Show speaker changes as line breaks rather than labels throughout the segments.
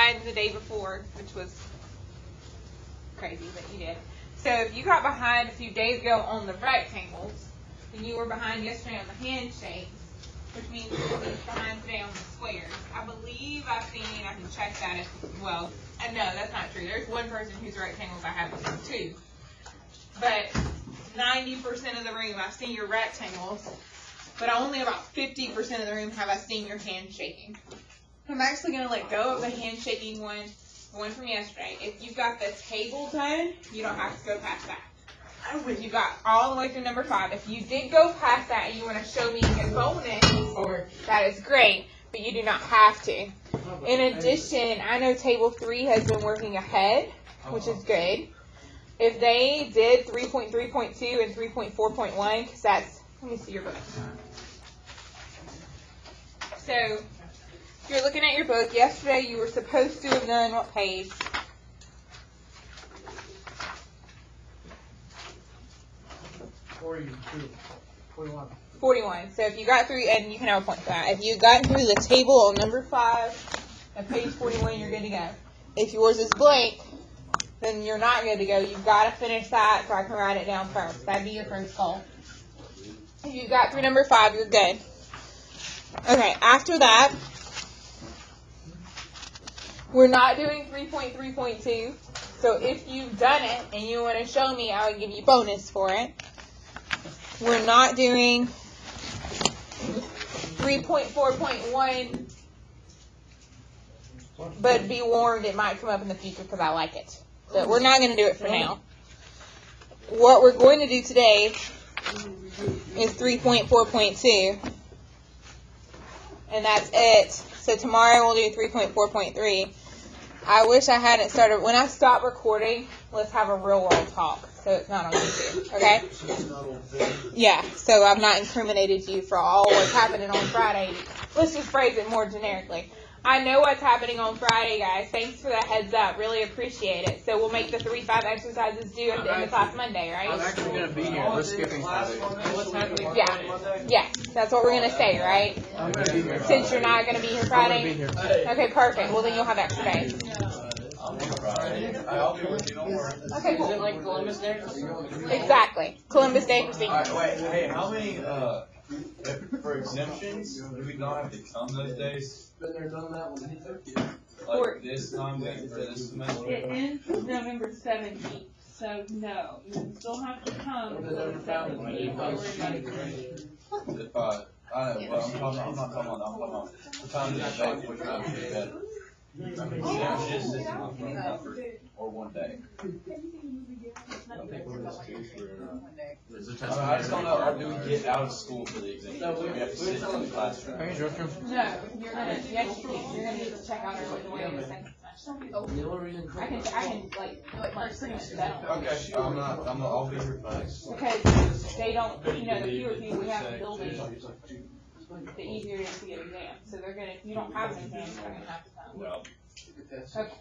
behind the day before, which was crazy, but you did. So if you got behind a few days ago on the rectangles, then you were behind yesterday on the handshakes, which means you'll be behind today on the squares. I believe I've seen, I can check that as well. And no, that's not true. There's one person whose rectangles I have two. But 90% of the room, I've seen your rectangles, but only about 50% of the room have I seen your handshaking. I'm actually going to let go of the handshaking one from yesterday. If you've got the table done, you don't have to go past that. If you got all the way through number 5, if you did go past that and you want to show me a bonus, that is great, but you do not have to. In addition, I know table 3 has been working ahead, which is good. If they did 3.3.2 and 3.4.1, because that's, let me see your book. So, if you're looking at your book, yesterday you were supposed to have done what page? 41. So if you got through, and you can have a point for that. If you got through the table on number 5 at page 41, you're good to go. If yours is blank, then you're not good to go. You've got to finish that so I can write it down first. That'd be your first goal. If you got through number 5, you're good. Okay, after that, we're not doing 3.3.2. So if you've done it and you want to show me, I would give you bonus for it. We're not doing 3.4.1, but be warned, it might come up in the future because I like it. But we're not going to do it for now. What we're going to do today is 3.4.2, and that's it. So tomorrow we'll do 3.4.3. I wish I hadn't started. When I stop recording, let's have a real world talk, so it's not on YouTube, okay? Yeah, so I've not incriminated you for all what's happening on Friday. Let's just phrase it more generically. I know what's happening on Friday, guys. Thanks for the heads up. Really appreciate it. So we'll make the 3-5 exercises due at the end of class Monday, right?
I'm actually going to be here. We're skipping Friday. What's happening?
Yeah, that's what we're going to say, right?
I'm going to be here.
Since you're not going to be here Friday?
I'm going to be here.
Okay, perfect. Well, then you'll have extra days.
I'll be with you, don't worry.
Okay, cool.
Is it like Columbus Day?
Exactly. Columbus Day for seniors.
Alright, wait, hey, how many, for exemptions, do we not have to come those days? Like this time, this semester?
It ends November 17th, so no, you still have to come until the 17th.
If I know, but I'm not talking about the time of the day, which I would be better. I mean, just this month, or one day. I just don't know, or do we get out of school for the exam? No, we have to sit in the classroom.
No, you're gonna, yes, you're gonna need to check out the way in the second semester. I can, like, pretty much that.
Okay, I'll be here fast.
Because they don't, the fewer people we have in the building, the easier it is to get exams. So they're gonna, if you don't have an exam, they're gonna have to come.
No.
Okay.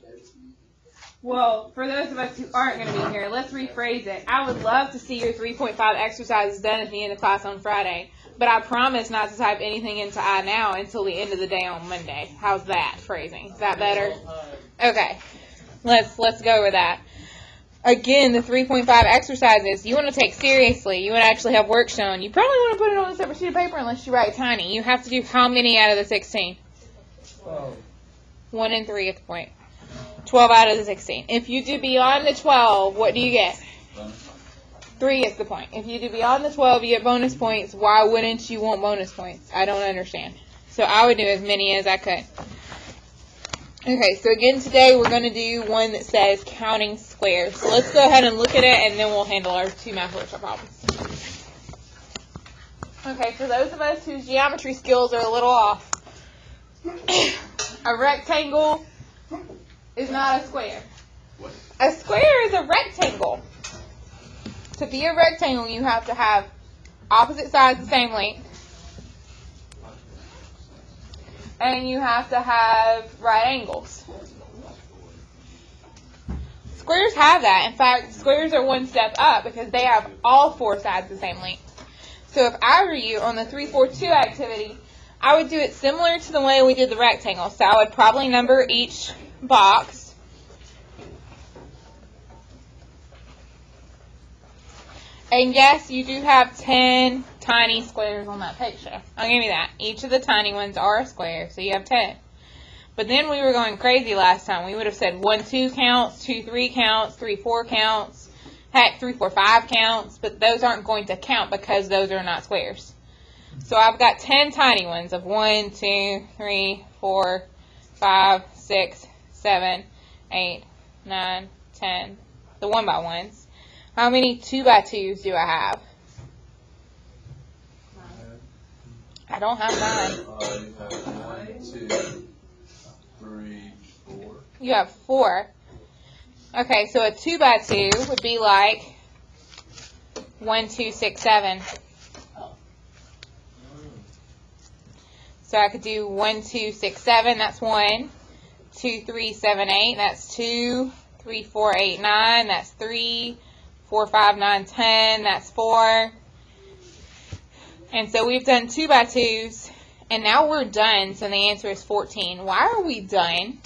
Well, for those of us who aren't going to be here, let's rephrase it. I would love to see your 3.5 exercises done at the end of class on Friday, but I promise not to type anything into iNow until the end of the day on Monday. How's that phrasing? Is that better? Okay. Let's go with that. Again, the 3.5 exercises you want to take seriously. You want to actually have work shown. You probably want to put it on a separate sheet of paper unless you write tiny. You have to do how many out of the 16? 1 and 3 at the point. 12 out of the 16. If you do beyond the 12, what do you get? 3 is the point. If you do beyond the 12, you get bonus points. Why wouldn't you want bonus points? I don't understand. So I would do as many as I could. Okay, so again today we're going to do one that says counting squares. So let's go ahead and look at it, and then we'll handle our 2 math workshop problems. Okay, for those of us whose geometry skills are a little off, a rectangle is not a square. A square is a rectangle. To be a rectangle, you have to have opposite sides the same length, and you have to have right angles. Squares have that. In fact, squares are one step up because they have all 4 sides the same length. So if I were you on the 3-4-2 activity, I would do it similar to the way we did the rectangle. So I would probably number each box. And yes, you do have 10 tiny squares on that picture. I'll give you that. Each of the tiny ones are a square, so you have 10. But then we were going crazy last time. We would have said 1, 2 counts, 2, 3 counts, 3, 4 counts, heck, 3, 4, 5 counts, but those aren't going to count because those are not squares. So I've got 10 tiny ones of 1, 2, 3, 4, 5, 6, 7, 8, 9, 10, the 1 by 1s. How many 2 by 2s do I have? I don't have 9.
You have 1, 2, 3, 4.
You have 4. Okay, so a 2 by 2 would be like 1, 2, 6, 7. So I could do 1, 2, 6, 7. That's 1. 2, 3, 7, 8. That's 2. 3, 4, 8, 9. That's 3. 4, 5, 9, 10. That's 4. And so we've done 2 by 2s, and now we're done. So the answer is 14. Why are we done?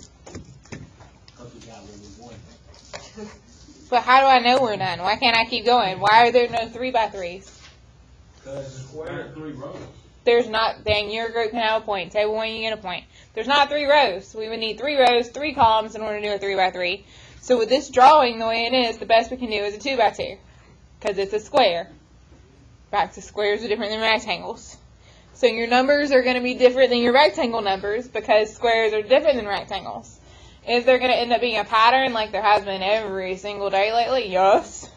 But how do I know we're done? Why can't I keep going? Why are there no 3 by 3s?
Because the square 3 rows.
There's not. Dang, your group can have a point. Table 1, you get a point. There's not 3 rows. We would need 3 rows, 3 columns in order to do a 3 by 3. So with this drawing, the way it is, the best we can do is a 2 by 2, because it's a square. Back to squares are different than rectangles. So your numbers are going to be different than your rectangle numbers because squares are different than rectangles. Is there going to end up being a pattern like there has been every single day lately? Yes.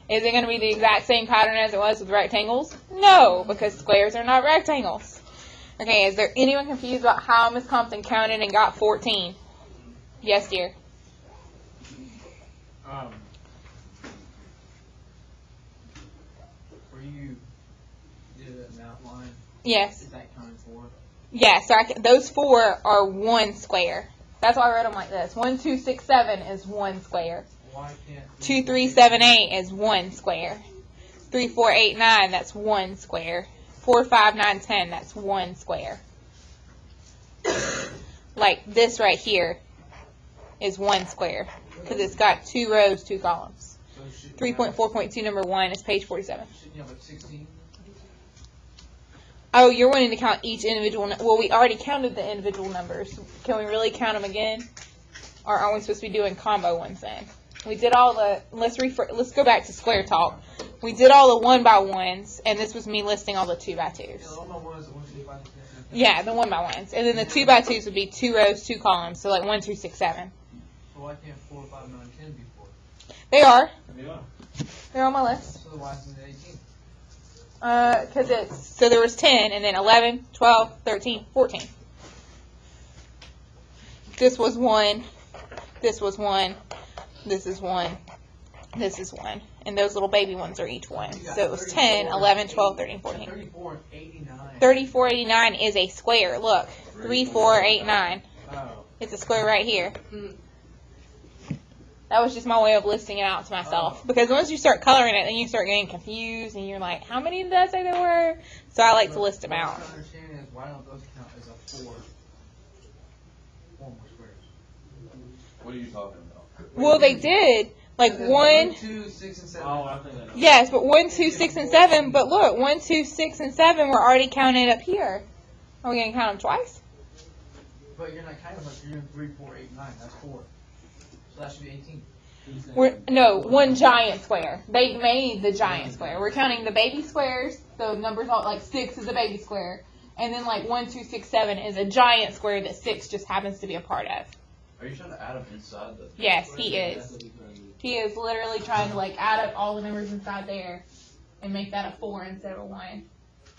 Is it going to be the exact same pattern as it was with rectangles? No, because squares are not rectangles. Okay, is there anyone confused about how Miss Compton counted and got 14? Yes, dear.
Where you did an outline,
Yes.
is that counting 4?
Yeah, so those 4 are 1 square. That's why I wrote them like this. 1, 2, 6, 7 is 1 square.
Why can't
2, 3, 7, 8 is 1 square. 3, 4, 8, 9, that's 1 square. 4, 5, 9, 10, that's 1 square. Like this right here is 1 square because it's got 2 rows, 2 columns. 3.4.2 number 1 is page 47.
Shouldn't you have like 16?
Oh, you're wanting to count each individual. Well, we already counted the individual numbers. Can we really count them again? Or aren't we supposed to be doing combo ones then? We did all the, let's go back to square talk. We did all the 1 by 1s, and this was me listing all the 2 by 2s. Yeah, the 1 by 1s. And then the 2 by 2s would be 2 rows, 2 columns, so like 1, 2, 6, 7.
So why can't 4, 5, 9, 10 be 4?
They are.
Yeah.
They're on my list.
So why isn't it 18?
Because so there was 10, and then 11, 12, 13, 14. This was 1. This was 1. This is 1. This is 1. And those little baby ones are each 1. So it was 10, 11, 12, 13, 14.
34 and 89.
34, 89 is a square. Look. 3, 4, 8, 9.
Oh.
It's a square right here. That was just my way of listing it out to myself. Because once you start coloring it, then you start getting confused, and you're like, how many did I say there were? So I like to list them out.
What I'm understanding is why don't those count as a 4? 4 more squares.
What are you talking about?
Well, they did. Like 1,
2, 6, and 7.
Oh, I think I know.
yes, but 1, 2, 6, and 7. But look, 1, 2, 6, and 7 were already counted up here. Are we going to count them twice?
But you're not counting like you're doing 3, 4, 8, 9. That's 4. So that should be 18.
No, 1 giant square. They made the giant square. We're counting the baby squares. So numbers all like 6 is a baby square, and then like 1, 2, 6, 7 is a giant square that 6 just happens to be a part of.
Are you trying to add them inside the?
Yes, he is. He is literally trying to like add up all the numbers inside there and make that a 4 instead of a 1.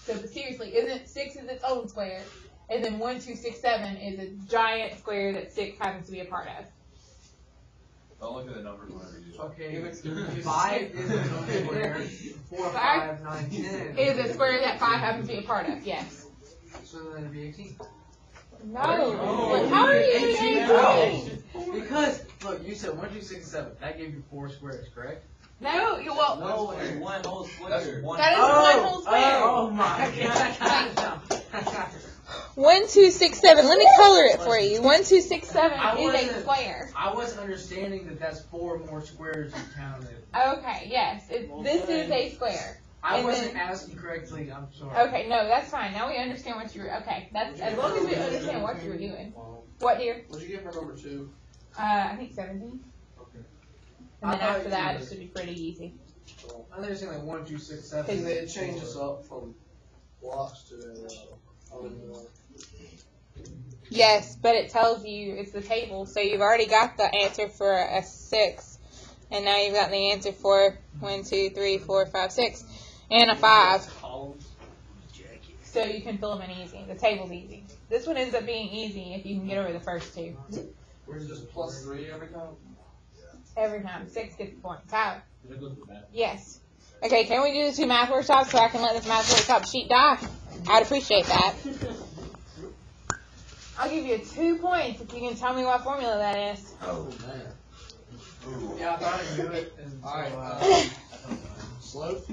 So, but seriously, isn't 6 is its own square, and then 1, 2, 6, 7 is a giant square that 6 happens to be a part of.
Don't look at the numbers whenever you do.
Okay, 5 is its own square. 4, 5, 9, 10
Is a square that 5 happens to be a part of. Yes.
So then it'd be 18.
No. But how are you doing 18?
Because look, you said 1, 2, 6, and 7. That gave you 4 squares, correct?
No. Well.
No, it's 1 whole square.
That is 1 whole square.
Oh my god.
1, 2, 6, 7. Let me color it for you. 1, 2, 6, 7 is a square.
I wasn't understanding that that's 4 more squares you counted.
Okay, yes. This is a square.
I
And
wasn't
then-
asking correctly. I'm sorry.
Okay, no, that's fine. Now we understand what you were. Okay, that's as long as we understand what you were doing. What, dear?
What'd you get for number 2?
I think 17.
Okay.
And then
I thought
after that,
you-
it should be pretty easy.
I think it's like 1, 2, 6, 7.
Because it changes up from blocks to
Yes, but it tells you it's the table, so you've already got the answer for a 6, and now you've got the answer for 1, 2, 3, 4, 5, 6, and a 5. So you can fill them in easy. The table's easy. This one ends up being easy if you can get over the first 2.
We're just plus 3 every time?
Every time. 6 gets the point. Tyler? Yes. Okay, can we do the 2 math workshops so I can let this math workshop sheet die? I'd appreciate that. I'll give you 2 points if you can tell me what formula that is.
Oh, man.
Yeah, I thought I knew it.
Alright, slope?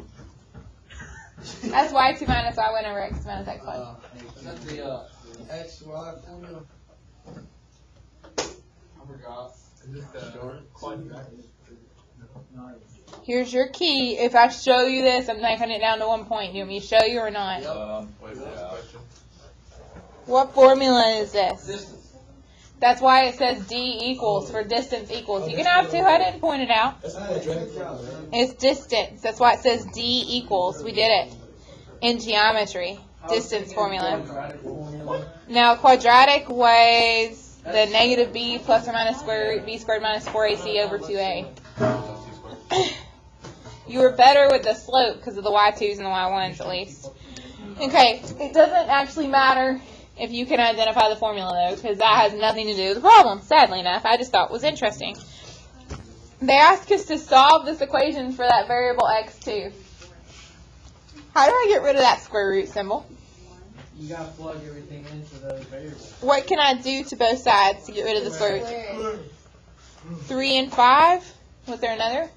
That's y2 minus y1 over x minus x1.
Is that the XY formula? I forgot. Is this the quadratic?
Here's your key. If I show you this, I'm knocking it down to 1 point. Do you want me to show you or not?
Wait a minute.
What formula is this?
Distance.
That's why it says D equals for distance equals. You can have 2. I didn't point it out. It's distance. That's why it says D equals. We did it in geometry. Distance formula. Now, quadratic was the negative b plus or minus square root b squared minus 4ac over 2a. You were better with the slope because of the y2s and the y1s at least. Okay, it doesn't actually matter if you can identify the formula though, because that has nothing to do with the problem, sadly enough. I just thought it was interesting. They ask us to solve this equation for that variable x2. How do I get rid of that square root symbol?
You gotta plug everything into those variables.
What can I do to both sides to get rid of the square root? 3 and 5? Was there another?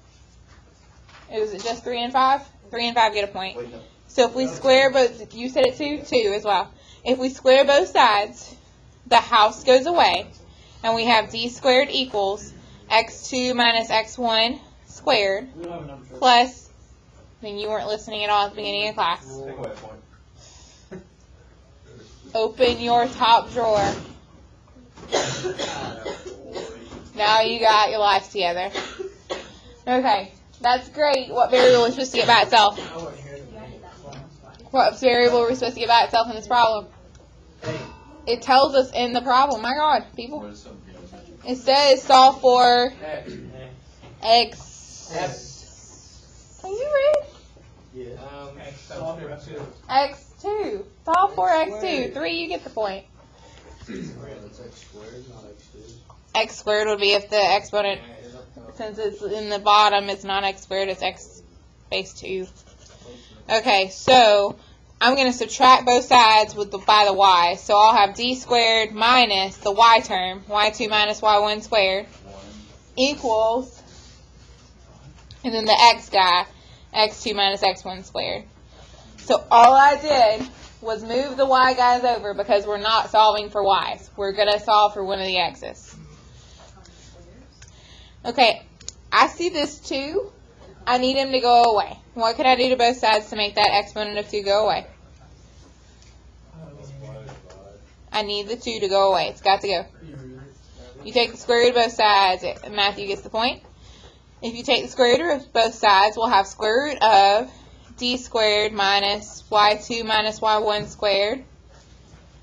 Was it just 3 and 5? 3 and 5 get a point. So if we square both, you said it too? 2 as well. If we square both sides, the house goes away, and we have d squared equals x2 minus x1 squared plus, then you weren't listening at all at the beginning of class.
Take away a point.
Open your top drawer. Now you got your life together. Okay, that's great. What variable is supposed to get by itself? What variable are we supposed to get by itself in this problem? It tells us in the problem. My God, people. It says solve for x. Can you read? X2. Solve for x2. 3, you get the point. X squared would be if the exponent, since it's in the bottom, it's not x squared, it's x base 2. Okay, so I'm going to subtract both sides by the y. So I'll have d squared minus the y term, y2 minus y1 squared, equals, and then the x guy, x2 minus x1 squared. So all I did was move the y guys over because we're not solving for y's. We're going to solve for one of the x's. Okay, I see this 2. I need him to go away. What can I do to both sides to make that exponent of 2 go away? I need the 2 to go away. It's got to go. You take the square root of both sides. Matthew gets the point. If you take the square root of both sides, we'll have square root of d squared minus y2 minus y1 squared.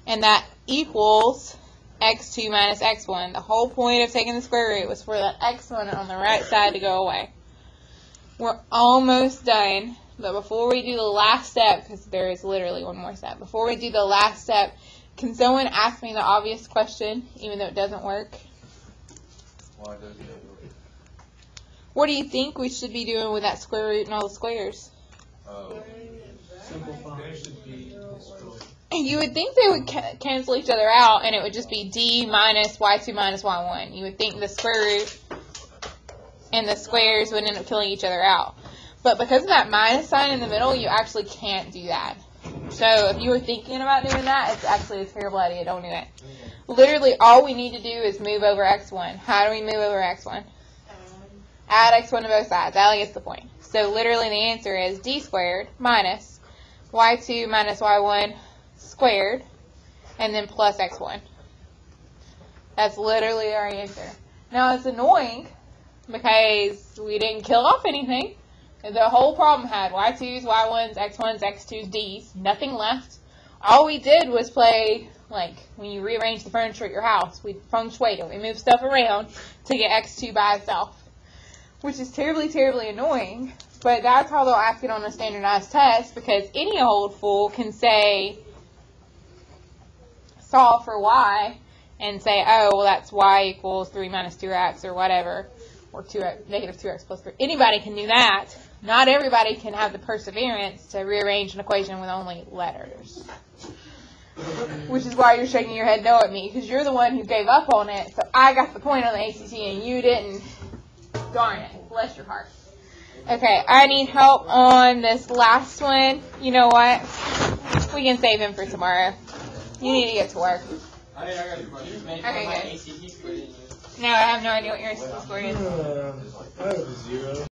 And that equals x2 minus x1. The whole point of taking the square root was for that exponent on the right side to go away. We're almost done, but before we do the last step, because there is literally one more step, before we do the last step, can someone ask me the obvious question, even though it doesn't work?
Why doesn't it work?
What do you think we should be doing with that square root and all the squares? You would think they would cancel each other out, and it would just be d minus y2 minus y1. You would think the square root and the squares would end up killing each other out. But because of that minus sign in the middle, you actually can't do that. So if you were thinking about doing that, it's actually a terrible idea. Don't do it. Literally, all we need to do is move over x1. How do we move over x1? Add x1 to both sides. Allie gets the point. So literally the answer is d squared minus y2 minus y1 squared, and then plus x1. That's literally our answer. Now it's annoying because we didn't kill off anything. The whole problem had y2s, y1s, x1s, x2s, d's, nothing left. All we did was play, like, when you rearrange the furniture at your house, we feng shuied it. We moved stuff around to get x2 by itself, which is terribly, terribly annoying. But that's how they'll ask it on a standardized test, because any old fool can say, solve for y, and say, oh, well, that's y equals 3 minus 2x, or whatever, or 2x, negative 2x plus 3. Anybody can do that. Not everybody can have the perseverance to rearrange an equation with only letters. Which is why you're shaking your head no at me, because you're the one who gave up on it, so I got the point on the ACT and you didn't. Darn it. Bless your heart. Okay, I need help on this last one. You know what? We can save him for tomorrow. You need to get to work. Okay, good. Now I have no idea what your ACT score is.
I have a 0.